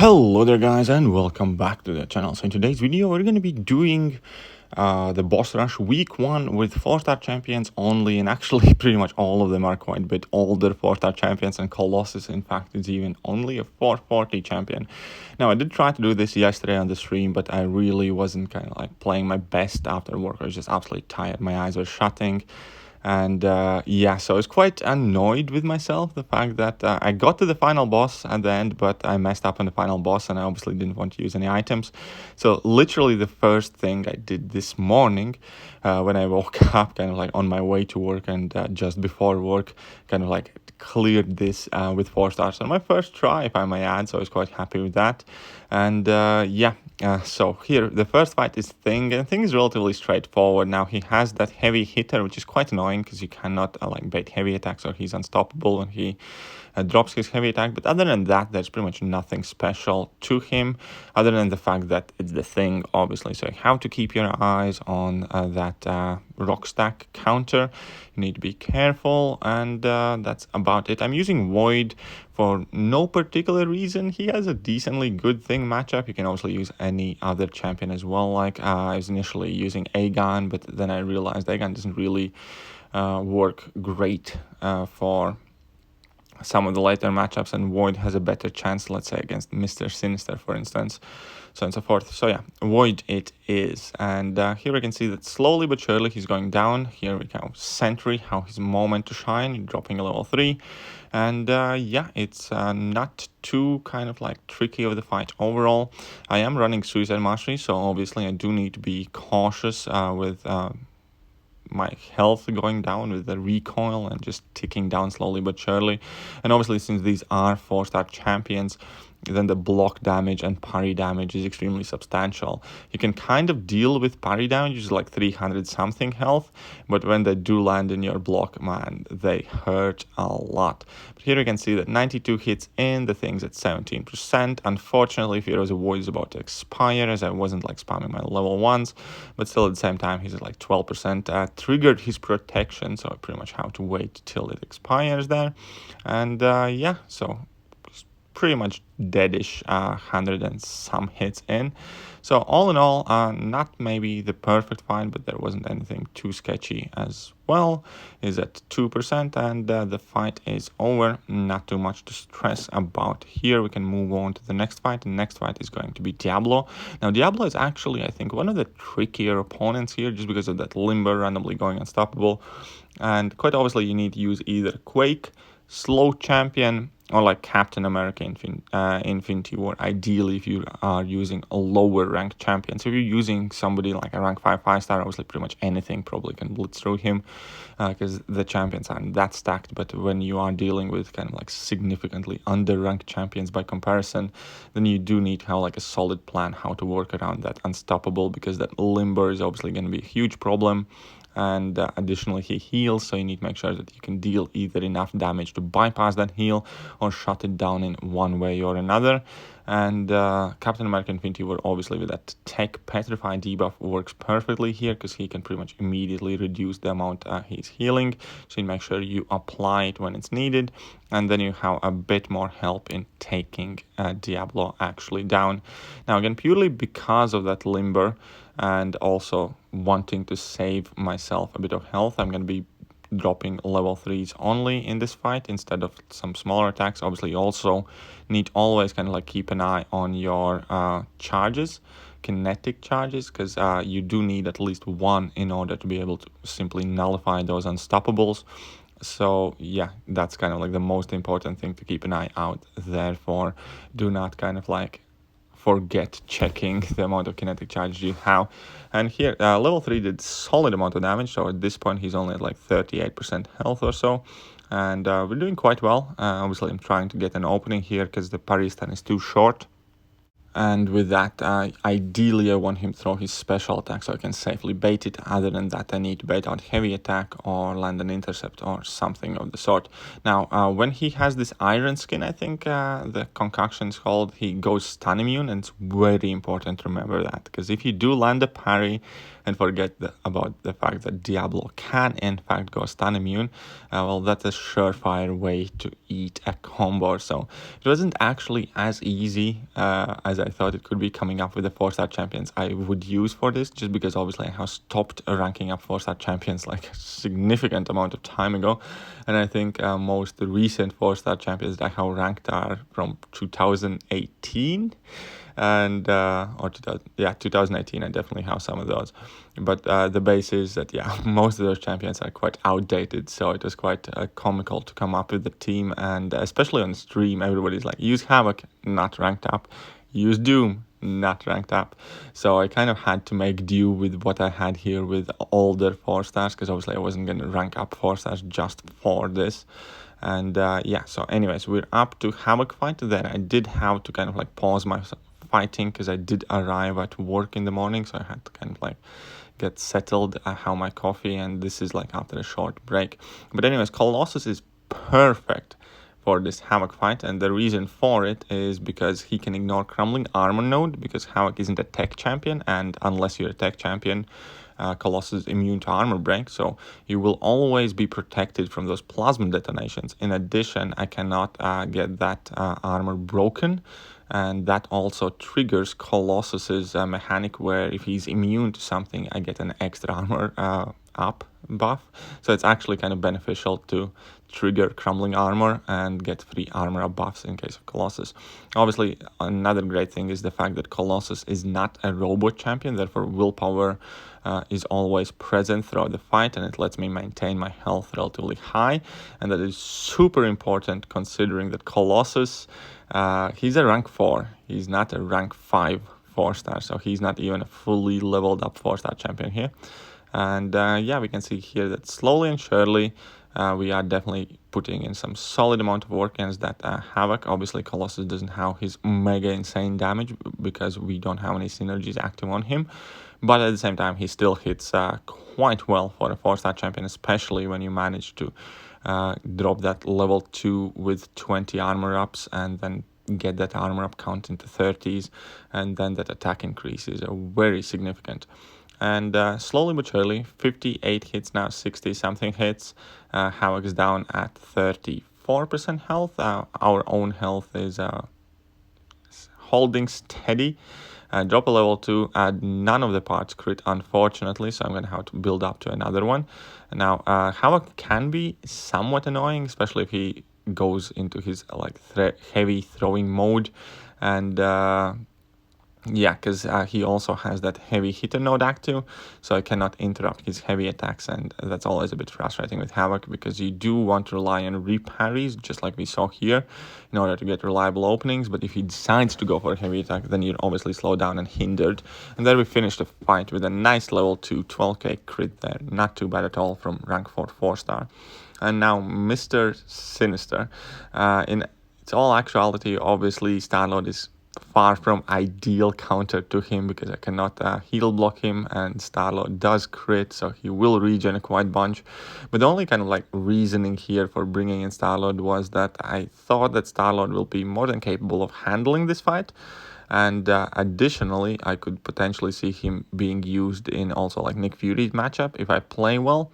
Hello there guys and welcome back to the channel. So in today's video we're going to be doing the boss rush week 1 with 4-star champions only, and actually pretty much all of them are quite a bit older 4-star champions, and Colossus in fact is even only a 440 champion. Now I did try to do this yesterday on the stream, but I really wasn't kind of like playing my best after work. I was just absolutely tired, my eyes were shutting. And yeah, so I was quite annoyed with myself, the fact that I got to the final boss at the end, but I messed up on the final boss and I obviously didn't want to use any items. So literally the first thing I did this morning when I woke up, kind of like on my way to work and just before work, kind of like cleared this with 4 stars on my first try, if I may add, so I was quite happy with that. And yeah, so here the first fight is Thing, and Thing is relatively straightforward. Now he has that heavy hitter, which is quite annoying because you cannot like bait heavy attacks, or he's unstoppable when he drops his heavy attack. But other than that, there's pretty much nothing special to him, other than the fact that it's the Thing, obviously. So you have to keep your eyes on that rock stack counter. You need to be careful, and that's about it. I'm using Void for no particular reason. He has a decently good Thing matchup. You can also use any other champion as well. Like I was initially using Aegon, but then I realized Aegon doesn't really work great for some of the later matchups, and Void has a better chance, let's say, against Mr. Sinister, for instance, so on and so forth. So yeah, Void it is. And here we can see that slowly but surely he's going down. Here we go, Sentry, how his moment to shine, dropping a level 3. And yeah, it's not too kind of like tricky of the fight overall. I am running Suicide Mastery, so obviously I do need to be cautious with my health going down with the recoil and just ticking down slowly but surely. And obviously, since these are 4-star champions, then the block damage and parry damage is extremely substantial. You can kind of deal with parry damage, which is like 300 something health, but when they do land in your block, man, they hurt a lot. But here you can see that 92 hits in, the Thing's at 17%. Unfortunately, Fear's Void is about to expire, as I wasn't like spamming my level 1s, but still at the same time he's at like 12%. Triggered his protection, so I pretty much have to wait till it expires there. And yeah, so pretty much deadish, 100 and some hits in. So all in all, not maybe the perfect fight, but there wasn't anything too sketchy as well. Is at 2%, and the fight is over. Not too much to stress about here. We can move on to the next fight. The next fight is going to be Diablo. Now Diablo is actually, I think, one of the trickier opponents here, just because of that Limber randomly going unstoppable. And quite obviously you need to use either Quake, Slow Champion, or like Captain America Infinity War, ideally if you are using a lower ranked champion. So if you're using somebody like a rank 5-star, obviously pretty much anything probably can blitz through him, because the champions aren't that stacked. But when you are dealing with kind of like significantly under ranked champions by comparison, then you do need to have like a solid plan how to work around that unstoppable, because that Limber is obviously going to be a huge problem. And additionally he heals, so you need to make sure that you can deal either enough damage to bypass that heal or shut it down in one way or another. And Captain America Infinity War, obviously with that Tech Petrify debuff, works perfectly here, because he can pretty much immediately reduce the amount he's healing. So you make sure you apply it when it's needed, and then you have a bit more help in taking Diablo actually down. Now again, purely because of that Limber, and also wanting to save myself a bit of health, I'm going to be dropping level 3s only in this fight instead of some smaller attacks. Obviously you also need to always kind of like keep an eye on your charges, kinetic charges, because you do need at least one in order to be able to simply nullify those unstoppables. So yeah, that's kind of like the most important thing to keep an eye out there for. Do not kind of like forget checking the amount of kinetic charge you have. And here level 3 did solid amount of damage, so at this point he's only at like 38% health or so, and we're doing quite well. Obviously I'm trying to get an opening here because the parry stun is too short. And with that, ideally I want him to throw his special attack so I can safely bait it. Other than that, I need to bait out heavy attack or land an intercept or something of the sort. Now, when he has this iron skin, I think the concoction is called, he goes stun immune, and it's very important to remember that. Because if you do land a parry and forget about the fact that Diablo can in fact go stun immune, well, that's a surefire way to eat a combo. So it wasn't actually as easy as I thought it could be coming up with the 4-star champions I would use for this, just because obviously I have stopped ranking up 4-star champions like a significant amount of time ago. And I think most recent 4-star champions that I have ranked are from 2018 and or 2018. I definitely have some of those, but the base is that most of those champions are quite outdated, so it was quite comical to come up with the team. And especially on stream, everybody's like, use Havok, not ranked up, use Doom, not ranked up. So I kind of had to make do with what I had here with older 4-stars, because obviously I wasn't going to rank up 4-stars just for this. And so anyways, we're up to Havok fight. Then I did have to kind of like pause my fighting because I did arrive at work in the morning, so I had to kind of like get settled, have my coffee, and this is like after a short break. But anyways, Colossus is perfect for this Havok fight, and the reason for it is because he can ignore Crumbling Armor node, because Havok isn't a tech champion, and unless you're a tech champion, Colossus is immune to armor break, so you will always be protected from those plasma detonations. In addition, I cannot get that armor broken, and that also triggers Colossus's mechanic where if he's immune to something, I get an extra armor up buff. So it's actually kind of beneficial to trigger Crumbling Armor and get free armor up buffs in case of Colossus. Obviously, another great thing is the fact that Colossus is not a robot champion, therefore willpower is always present throughout the fight, and it lets me maintain my health relatively high, and that is super important considering that Colossus, he's a rank 4, he's not a rank 5 4-star, so he's not even a fully leveled up 4-star champion here. And we can see here that slowly and surely we are definitely putting in some solid amount of work against that Havok. Obviously, Colossus doesn't have his mega insane damage because we don't have any synergies active on him. But at the same time, he still hits quite well for a 4-star champion, especially when you manage to drop that level 2 with 20 armor ups and then get that armor up count into 30s, and then that attack increases are very significant. And slowly but surely, 58 hits now, 60 something hits. Havok is down at 34% health. Our own health is holding steady. Drop a level 2, none of the parts crit, unfortunately, so I'm going to have to build up to another one. Now, Havok can be somewhat annoying, especially if he goes into his heavy throwing mode, and because he also has that heavy hitter node active, so I cannot interrupt his heavy attacks, and that's always a bit frustrating with Havok, because you do want to rely on reparries, just like we saw here, in order to get reliable openings. But if he decides to go for a heavy attack, then you're obviously slowed down and hindered. And then we finished the fight with a nice level 2 12k crit there, not too bad at all from rank 4 4-star. And now Mr. Sinister. In its all actuality, obviously Starlord is far from ideal counter to him, because I cannot heal block him, and Starlord does crit, so he will regen a quite bunch. But the only kind of like reasoning here for bringing in Starlord was that I thought that Starlord will be more than capable of handling this fight. And additionally, I could potentially see him being used in also like Nick Fury's matchup if I play well,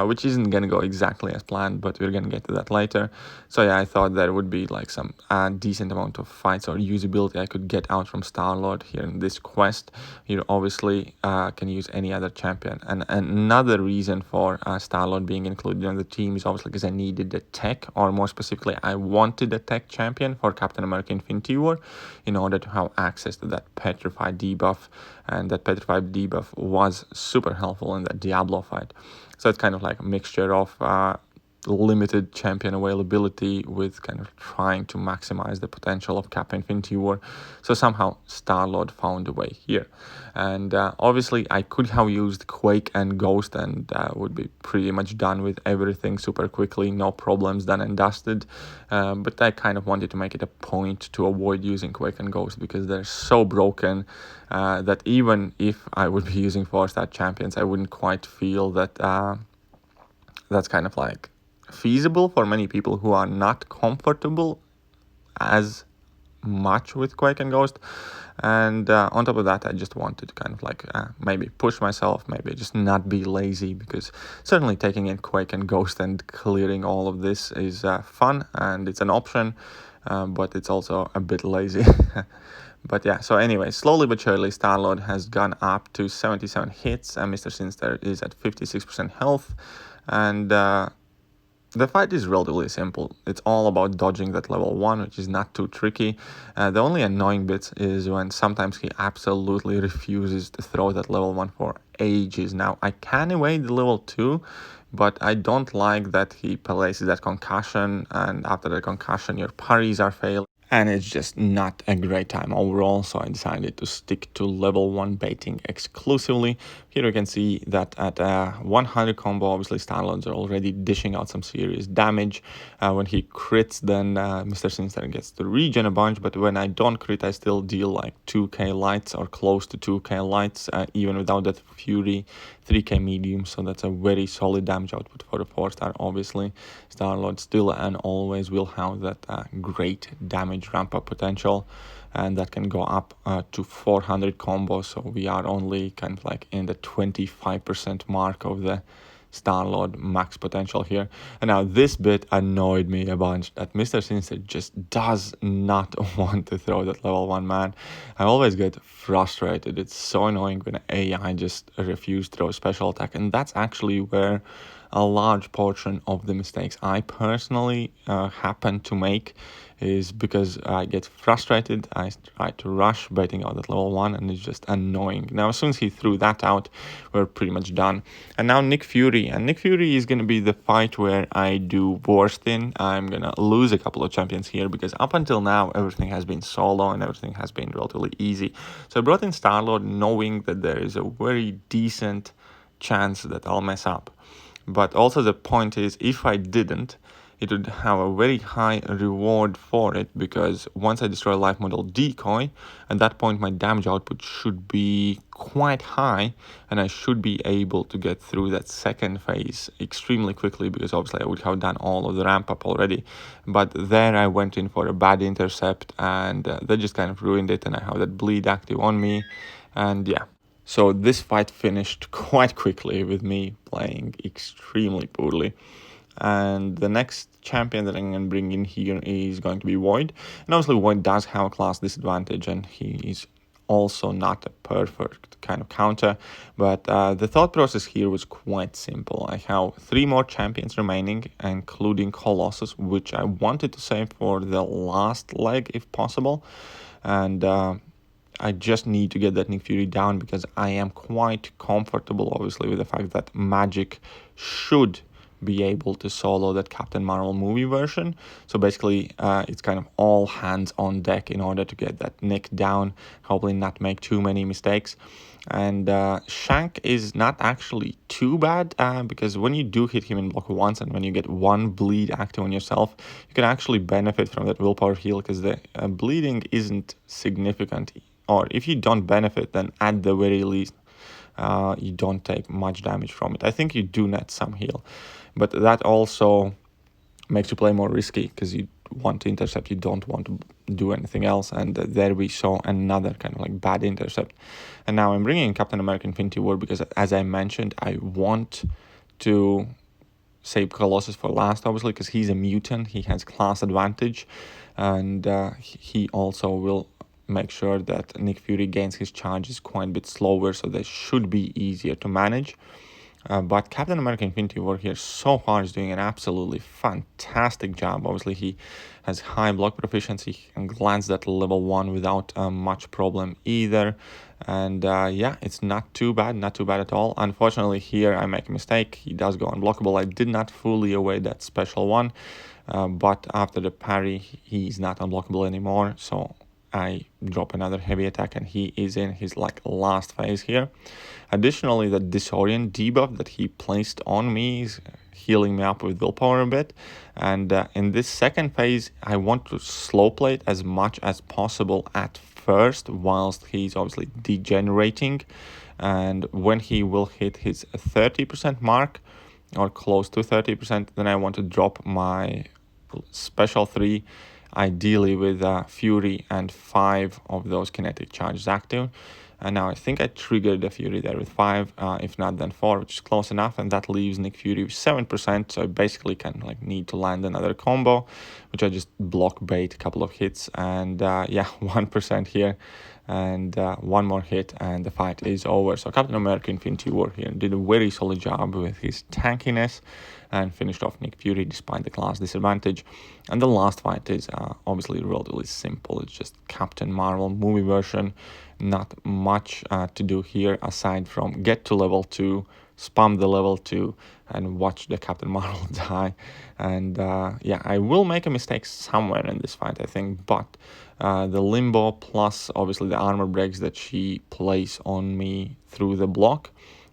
which isn't going to go exactly as planned, but we're going to get to that later. So I thought there would be like some decent amount of fights or usability I could get out from Starlord here in this quest. You obviously can use any other champion. And another reason for Starlord being included on the team is obviously because I needed a tech, or more specifically, I wanted a tech champion for Captain America Infinity War in order to have access to that petrified debuff, and that petrified debuff was super helpful in that Diablo fight. So it's kind of like a mixture of limited champion availability with kind of trying to maximize the potential of Kappa Infinity War. So somehow Star-Lord found a way here. And obviously I could have used Quake and Ghost and would be pretty much done with everything super quickly, no problems, done and dusted. But I kind of wanted to make it a point to avoid using Quake and Ghost because they're so broken that even if I would be using 4-star champions, I wouldn't quite feel that that's kind of like feasible for many people who are not comfortable as much with Quake and Ghost. And on top of that, I just wanted to kind of like maybe push myself, maybe just not be lazy, because certainly taking in Quake and Ghost and clearing all of this is fun and it's an option, but it's also a bit lazy. But yeah, so anyway, slowly but surely, Star-Lord has gone up to 77 hits, and Mr. Sinister is at 56% health. And the fight is relatively simple. It's all about dodging that level 1, which is not too tricky. The only annoying bit is when sometimes he absolutely refuses to throw that level 1 for ages. Now, I can evade the level 2, but I don't like that he places that concussion, and after the concussion, your parries are failing. And it's just not a great time overall, so I decided to stick to level 1 baiting exclusively. Here you can see that at 100 combo, obviously Star-Lords are already dishing out some serious damage. When he crits, then Mr. Sinister gets to regen a bunch, but when I don't crit, I still deal like 2k lights or close to 2k lights, even without that Fury 3k medium, so that's a very solid damage output for the 4-star. Obviously, Star-Lord still and always will have that great damage ramp up potential, and that can go up to 400 combos, so we are only kind of like in the 25% mark of the Star-Lord max potential here. And now this bit annoyed me a bunch, that Mr. Sinister just does not want to throw that level 1 man. I always get frustrated. It's so annoying when AI just refuse to throw special attack, and that's actually where a large portion of the mistakes I personally happen to make is because I get frustrated, I try to rush baiting out at level 1, and it's just annoying. Now, as soon as he threw that out, we're pretty much done. And now Nick Fury, and Nick Fury is going to be the fight where I do worst in. I'm going to lose a couple of champions here, because up until now, everything has been solo, and everything has been relatively easy. So I brought in Star-Lord knowing that there is a very decent chance that I'll mess up. But also the point is, if I didn't, it would have a very high reward for it, because once I destroy life model decoy, at that point my damage output should be quite high, and I should be able to get through that second phase extremely quickly, because obviously I would have done all of the ramp up already. But there I went in for a bad intercept, and that just kind of ruined it, and I have that bleed active on me, and yeah. So this fight finished quite quickly with me playing extremely poorly. And the next champion that I'm going to bring in here is going to be Void. And obviously Void does have a class disadvantage, and he is also not a perfect kind of counter. But the thought process here was quite simple. I have 3 more champions remaining, including Colossus, which I wanted to save for the last leg if possible. And I just need to get that Nick Fury down, because I am quite comfortable, obviously, with the fact that Magic should be able to solo that Captain Marvel movie version. So basically, it's kind of all hands on deck in order to get that Nick down, hopefully not make too many mistakes. And Shank is not actually too bad, because when you do hit him in block once, and when you get 1 bleed active on yourself, you can actually benefit from that willpower heal, because the bleeding isn't significant. Or if you don't benefit, then at the very least, you don't take much damage from it. I think you do net some heal, but that also makes you play more risky, because you want to intercept, you don't want to do anything else. And there we saw another kind of like bad intercept. And now I'm bringing in Captain America Infinity War, because as I mentioned, I want to save Colossus for last, obviously, because he's a mutant, he has class advantage, and he also will make sure that Nick Fury gains his charges quite a bit slower, so they should be easier to manage. But Captain America Infinity War here so far is doing an absolutely fantastic job. Obviously, he has high block proficiency and glanced at level 1 without much problem either. And yeah, it's not too bad at all. Unfortunately, here I make a mistake. He does go unblockable. I did not fully await that special one. But after the parry, he's not unblockable anymore. So I drop another heavy attack and he is in his like last phase here. Additionally, the disorient debuff that he placed on me is healing me up with willpower a bit. And in this second phase, I want to slow play it as much as possible at first, whilst he's obviously degenerating. And when he will hit his 30% mark, or close to 30%, then I want to drop my special 3, ideally with Fury and 5 of those kinetic charges active. And now I think I triggered the Fury there with 5, if not then 4, which is close enough, and that leaves Nick Fury with 7%, so I basically can like need to land another combo, which I just block bait a couple of hits, and yeah, 1% here, and one more hit, and the fight is over. So Captain America Infinity War here did a very solid job with his tankiness, and finished off Nick Fury despite the class disadvantage. And the last fight is obviously relatively simple. It's just Captain Marvel movie version. Not much to do here aside from get to level 2, spam the level 2, and watch the Captain Marvel die. And yeah, I will make a mistake somewhere in this fight, I think, but the limbo plus obviously the armor breaks that she plays on me through the block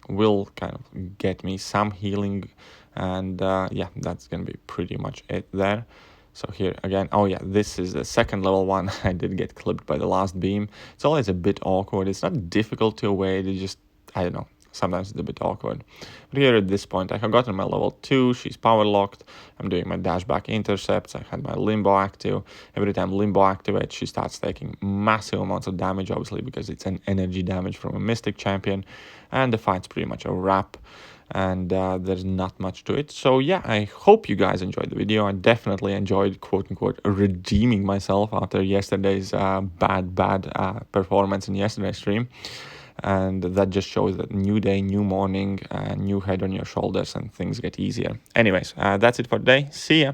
will kind of get me some healing, and yeah, that's gonna be pretty much it there. So here again, oh yeah, this is the second level one. I did get clipped by the last beam. It's always a bit awkward. It's not difficult to avoid, it just, I don't know, sometimes it's a bit awkward. But here at this point, I have gotten my level 2, she's power locked, I'm doing my dash back intercepts, I had my limbo active. Every time limbo activates, she starts taking massive amounts of damage, obviously, because it's an energy damage from a Mystic champion, and the fight's pretty much a wrap. And there's not much to it. So yeah, I hope you guys enjoyed the video. I definitely enjoyed, quote unquote, redeeming myself after yesterday's bad performance in yesterday's stream. And that just shows that new day, new morning, new head on your shoulders, and things get easier. Anyways, that's it for today. See ya.